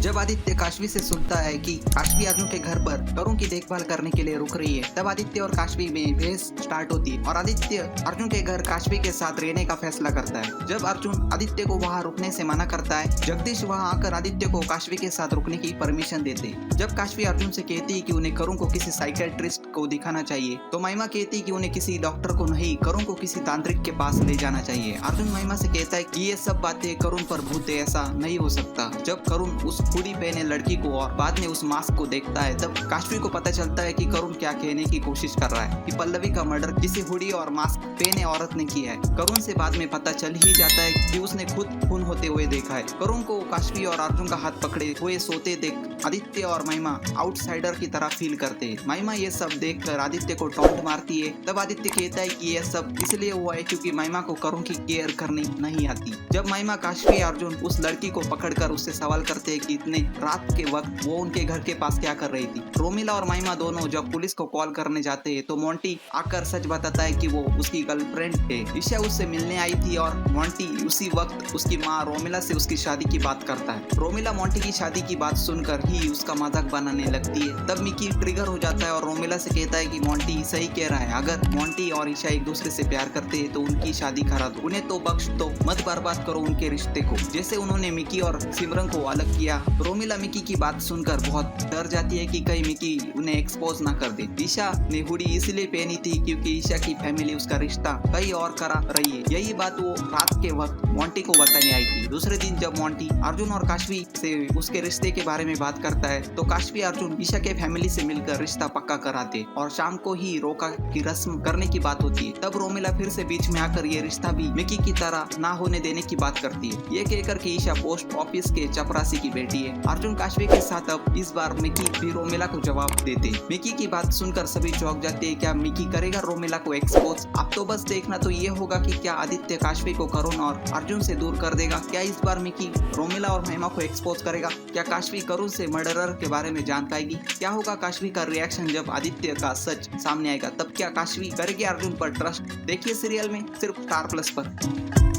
जब आदित्य काशवी से सुनता है कि काशवी अर्जुन के घर पर करुण की देखभाल करने के लिए रुक रही है, तब आदित्य और काशवी में बहस स्टार्ट होती है और आदित्य अर्जुन के घर काशवी के साथ रहने का फैसला करता है। जब अर्जुन आदित्य को वहां रुकने से मना करता है, जगदीश वहां आकर आदित्य को काशवी के साथ रुकने की परमिशन देते हैं। जब काशवी अर्जुन से कहती है कि उन्हें करुण को किसी साइकेट्रिस्ट को दिखाना चाहिए, तो महिमा कहती है कि उन्हें किसी डॉक्टर को नहीं, करुण को किसी तांत्रिक के पास ले जाना चाहिए। अर्जुन महिमा से कहता है कि ये सब बातें करुण पर भूत है, ऐसा नहीं हो सकता। जब करुण उस हुडी पहने लड़की को और बाद में उस मास्क को देखता है, तब काशवी को पता चलता है कि करुण क्या कहने की कोशिश कर रहा है कि पल्लवी का मर्डर किसी हुडी और मास्क पहने औरत ने किया है। करुण से बाद में पता चल ही जाता है कि उसने खुद खून होते हुए देखा है। करुण को काशवी और अर्जुन का हाथ पकड़े हुए सोते देख आदित्य और महिमा आउटसाइडर की तरह फील करते हैं। महिमा ये सब देखकर आदित्य को टॉन्ट मारती है। तब आदित्य कहता है कि ये सब इसलिए हुआ है क्योंकि महिमा को करुण की केयर करनी नहीं आती। जब महिमा काशवी अर्जुन उस लड़की को पकड़कर उससे सवाल करते हैं कि इतने रात के वक्त वो उनके घर के पास क्या कर रही थी। रोमिला और महिमा दोनों जब पुलिस को कॉल करने जाते हैं, तो मोंटी आकर सच बताता है कि वो उसकी गर्लफ्रेंड है। ईशा उससे मिलने आई थी और मोंटी उसी वक्त उसकी माँ रोमिला से उसकी शादी की बात करता है। रोमिला मोंटी की शादी की बात सुनकर ही उसका मजाक बनाने लगती है। तब मिकी ट्रिगर हो जाता है और रोमिला से कहता है कि मोंटी सही कह रहा है, अगर मोंटी और ईशा एक दूसरे से प्यार करते हैं तो उनकी शादी करा दो, उन्हें तो बख्श दो, मत बर्बाद करो उनके रिश्ते को, जैसे उन्होंने मिकी और सिमरन को अलग किया। रोमिला मिकी की बात सुनकर बहुत डर जाती है कि कहीं मिकी उन्हें एक्सपोज ना कर दे। ईशा ने हुडी इसलिए पहनी थी क्योंकि ईशा की फैमिली उसका रिश्ता कहीं और करा रही है। यही बात वो रात के वक्त मोंटी को बताने आई थी। दूसरे दिन जब मोंटी अर्जुन और काशवी से उसके रिश्ते के बारे में बात करता है, तो काशवी अर्जुन ईशा के फैमिली से मिलकर रिश्ता पक्का कराते और शाम को ही रोका की रस्म करने की बात होती है। तब रोमिला फिर से बीच में आकर ये रिश्ता भी मिकी की तरह ना होने देने की बात करती है। ये कहकर कि ईशा पोस्ट ऑफिस के चपरासी की बेटी है। अर्जुन काशवी के साथ अब इस बार मिकी भी रोमिला को जवाब देते। मिकी की बात सुनकर सभी चौंक जाते हैं। क्या मिकी करेगा रोमिला को एक्सपोज? अब तो बस देखना तो ये होगा कि क्या आदित्य काशवी को करुण और अर्जुन से दूर कर देगा। क्या इस बार मिकी रोमिला और महिमा को एक्सपोज करेगा? क्या काशवी करुण से मर्डरर के बारे में जान पाएगी? क्या होगा काशवी का रिएक्शन जब आदित्य का सच सामने आएगा? तब क्या काशवी करेगी अर्जुन पर ट्रस्ट? देखिए सीरियल में सिर्फ स्टार प्लस पर।